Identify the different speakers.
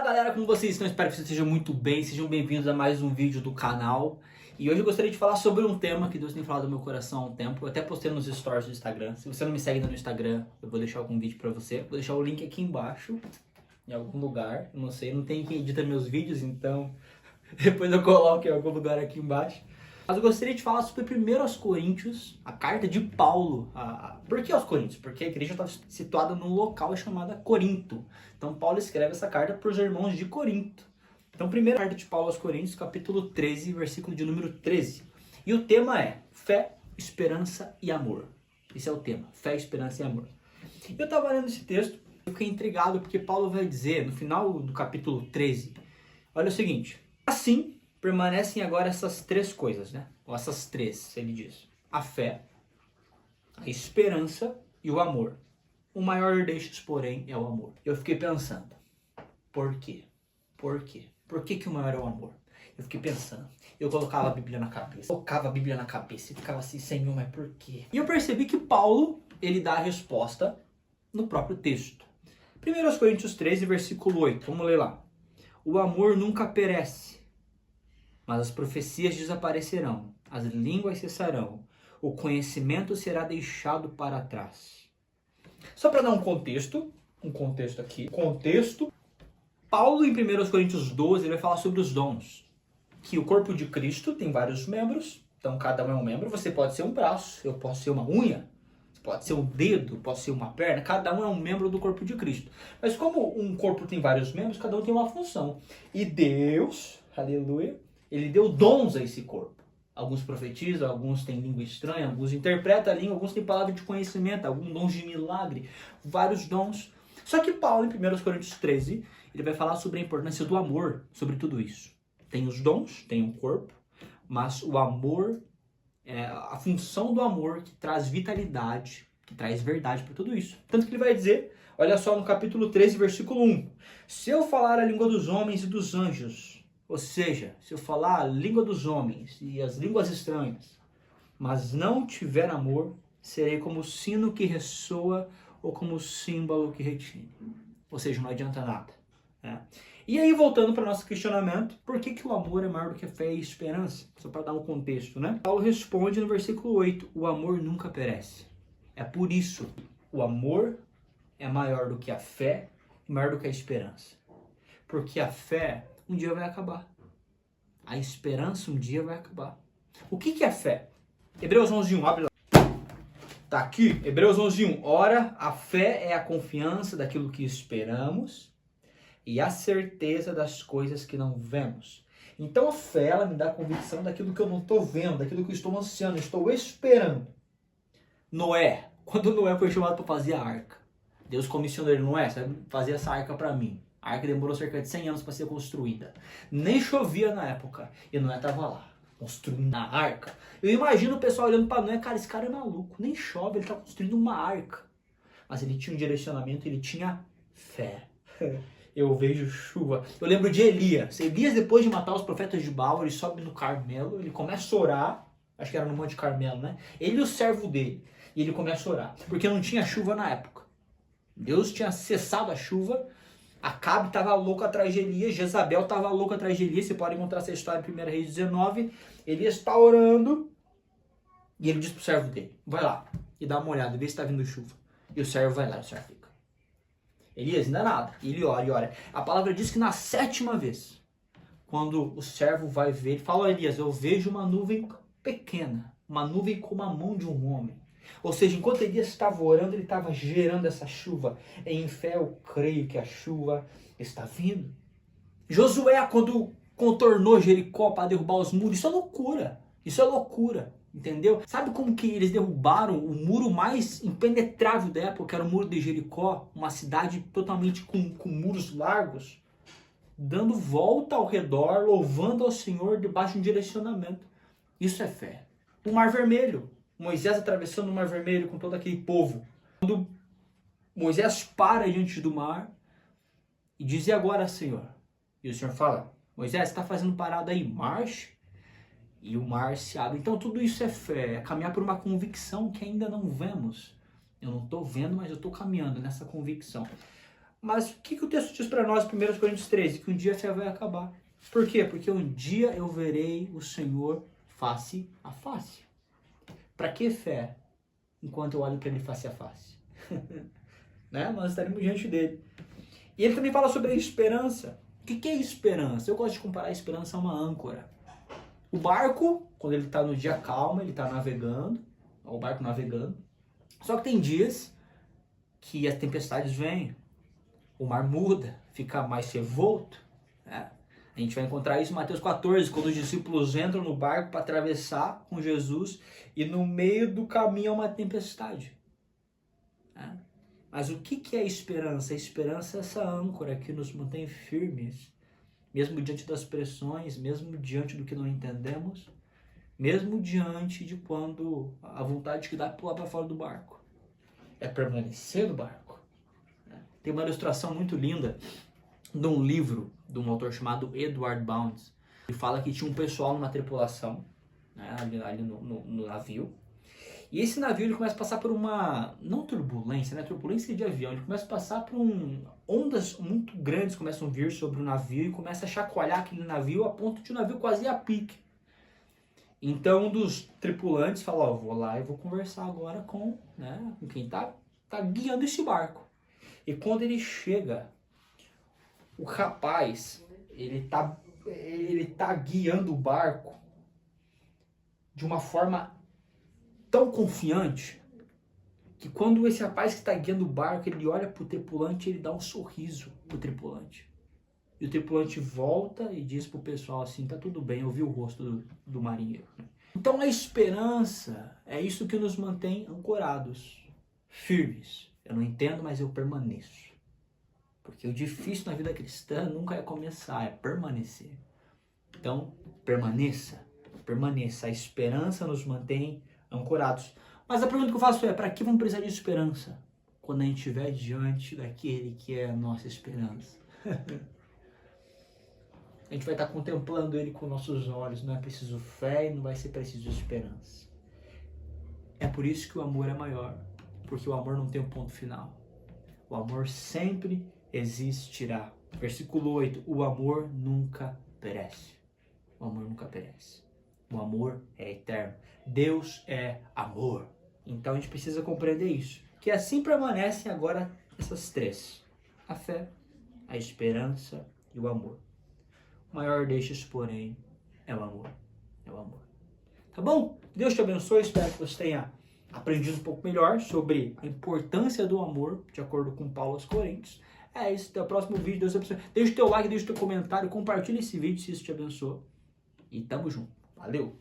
Speaker 1: galera, como vocês estão? Espero que vocês estejam muito bem, sejam bem-vindos a mais um vídeo do canal. E hoje eu gostaria de falar sobre um tema que Deus tem falado no meu coração há um tempo. Eu até postei nos stories do Instagram. Se você não me segue ainda no Instagram, eu vou deixar algum vídeo pra você. Vou deixar o link aqui embaixo, em algum lugar. Eu não sei, não tem quem edita meus vídeos, então depois eu coloco em algum lugar aqui embaixo. Mas eu gostaria de falar sobre 1 Coríntios, a carta de Paulo. Por que aos Coríntios? Porque a igreja está situada num local chamado Corinto. Então Paulo escreve essa carta para os irmãos de Corinto. Então, primeira carta de Paulo aos Coríntios, capítulo 13, versículo de número 13. E o tema é fé, esperança e amor. Esse é o tema, fé, esperança e amor. Eu estava lendo esse texto, eu fiquei intrigado porque Paulo vai dizer, no final do capítulo 13, olha o seguinte: assim permanecem agora essas três coisas, né? Ou essas três, ele diz. A fé, a esperança e o amor. O maior destes, porém, é o amor. Eu fiquei pensando, por quê? Por quê? Por que o maior é o amor? Eu fiquei pensando. Eu colocava a Bíblia na cabeça. E ficava assim, Senhor, mas por quê? E eu percebi que Paulo, ele dá a resposta no próprio texto. 1 Coríntios 13, versículo 8. Vamos ler lá. O amor nunca perece, mas as profecias desaparecerão, as línguas cessarão, o conhecimento será deixado para trás. Só para dar um contexto aqui. Paulo em 1 Coríntios 12 ele vai falar sobre os dons. Que o corpo de Cristo tem vários membros, então cada um é um membro. Você pode ser um braço, eu posso ser uma unha, pode ser um dedo, pode ser uma perna, cada um é um membro do corpo de Cristo. Mas como um corpo tem vários membros, cada um tem uma função. E Deus, aleluia, ele deu dons a esse corpo. Alguns profetizam, alguns têm língua estranha, alguns interpretam a língua, alguns têm palavra de conhecimento, alguns dons de milagre, vários dons. Só que Paulo, em 1 Coríntios 13, ele vai falar sobre a importância do amor, sobre tudo isso. Tem os dons, tem o corpo, mas o amor, a função do amor que traz vitalidade, que traz verdade para tudo isso. Tanto que ele vai dizer, olha só no capítulo 13, versículo 1. Se eu falar a língua dos homens e dos anjos, ou seja, se eu falar a língua dos homens e as línguas estranhas, mas não tiver amor, serei como o sino que ressoa ou como o símbolo que retine. Ou seja, não adianta nada. Né? E aí, voltando para o nosso questionamento, por que o amor é maior do que a fé e a esperança? Só para dar um contexto, né? Paulo responde no versículo 8, o amor nunca perece. É por isso que o amor é maior do que a fé e maior do que a esperança. Porque a fé um dia vai acabar. A esperança um dia vai acabar. O que é fé? Hebreus 11:1, abre lá. Tá aqui, Hebreus 11:1. Ora, a fé é a confiança daquilo que esperamos e a certeza das coisas que não vemos. Então a fé, ela me dá a convicção daquilo que eu não estou vendo, daquilo que eu estou ansiando, estou esperando. Noé, quando Noé foi chamado para fazer a arca, Deus comissionou ele, Noé, você vai fazer essa arca para mim. A arca demorou cerca de 100 anos para ser construída. Nem chovia na época. E Noé estava lá, construindo a arca. Eu imagino o pessoal olhando para Noé, cara, esse cara é maluco. Nem chove, ele está construindo uma arca. Mas ele tinha um direcionamento, ele tinha fé. Eu vejo chuva. Eu lembro de Elias. Elias, depois de matar os profetas de Baal, ele sobe no Carmelo, ele começa a orar. Acho que era no Monte Carmelo, né? Ele e o servo dele. E ele começa a orar. Porque não tinha chuva na época. Deus tinha cessado a chuva. Acabe estava louco atrás de Elias, Jezabel estava louco atrás de Elias, você pode encontrar essa história em 1 Reis 19, Elias está orando, e ele diz para o servo dele, vai lá, e dá uma olhada, vê se está vindo chuva, e o servo vai lá, e o servo fica. Elias, ainda nada, e ele ora e ora. A palavra diz que na 7ª vez, quando o servo vai ver, ele fala, Elias, eu vejo uma nuvem pequena, uma nuvem como a mão de um homem. Ou seja, enquanto Elias estava orando, ele estava gerando essa chuva. Em fé eu creio que a chuva está vindo. Josué, quando contornou Jericó para derrubar os muros, isso é loucura. Isso é loucura, entendeu? Sabe como que eles derrubaram o muro mais impenetrável da época, que era o muro de Jericó? Uma cidade totalmente com muros largos, dando volta ao redor, louvando ao Senhor debaixo de um direcionamento. Isso é fé. O Mar Vermelho. Moisés atravessando o Mar Vermelho com todo aquele povo. Quando Moisés para diante do mar e diz, e agora, Senhor? E o Senhor fala, Moisés, está fazendo parada aí, marche. E o mar se abre. Então tudo isso é fé, é caminhar por uma convicção que ainda não vemos. Eu não estou vendo, mas eu estou caminhando nessa convicção. Mas o que o texto diz para nós, 1 Coríntios 13? Que um dia a fé vai acabar. Por quê? Porque um dia eu verei o Senhor face a face. Para que fé? Enquanto eu olho para ele face a face. Né? Nós estaremos diante dele. E ele também fala sobre a esperança. O que é esperança? Eu gosto de comparar a esperança a uma âncora. O barco, quando ele está no dia calmo, ele está navegando, o barco navegando. Só que tem dias que as tempestades vêm, o mar muda, fica mais revolto. Né? A gente vai encontrar isso em Mateus 14, quando os discípulos entram no barco para atravessar com Jesus e no meio do caminho há uma tempestade. Né? Mas o que é a esperança? A esperança é essa âncora que nos mantém firmes, mesmo diante das pressões, mesmo diante do que não entendemos, mesmo diante de quando a vontade que dá é pular para fora do barco. É permanecer no barco. Tem uma ilustração muito linda de um livro de um autor chamado Edward Bounds. Ele fala que tinha um pessoal numa tripulação, né, ali no navio. E esse navio ele começa a passar por uma, não turbulência, né? Turbulência de avião. Ele começa a passar por ondas muito grandes começam a vir sobre o navio e começa a chacoalhar aquele navio a ponto de o navio quase ir a pique. Então um dos tripulantes fala, ó, vou lá e vou conversar agora com quem tá guiando esse barco. E quando ele chega, o rapaz, ele tá guiando o barco de uma forma tão confiante que quando esse rapaz que está guiando o barco, ele olha pro tripulante, ele dá um sorriso pro tripulante. E o tripulante volta e diz pro pessoal assim, tá tudo bem, eu vi o rosto do marinheiro. Então a esperança é isso que nos mantém ancorados, firmes. Eu não entendo, mas eu permaneço. Porque o difícil na vida cristã nunca é começar, é permanecer. Então, permaneça. A esperança nos mantém ancorados. Mas a pergunta que eu faço é, para que vamos precisar de esperança? Quando a gente estiver diante daquele que é a nossa esperança. A gente vai estar contemplando ele com nossos olhos. Não é preciso fé e não vai ser preciso esperança. É por isso que o amor é maior. Porque o amor não tem um ponto final. O amor sempre existirá. Versículo 8. O amor nunca perece. O amor nunca perece. O amor é eterno. Deus é amor. Então a gente precisa compreender isso. Que assim permanecem agora essas três. A fé, a esperança e o amor. O maior destes, porém, é o amor. É o amor. Tá bom? Deus te abençoe. Espero que você tenha aprendido um pouco melhor sobre a importância do amor, de acordo com Paulo aos Coríntios. É isso. Até o próximo vídeo. Deus te abençoe. Deixa o teu like, deixa o teu comentário. Compartilha esse vídeo se isso te abençoou. E tamo junto. Valeu!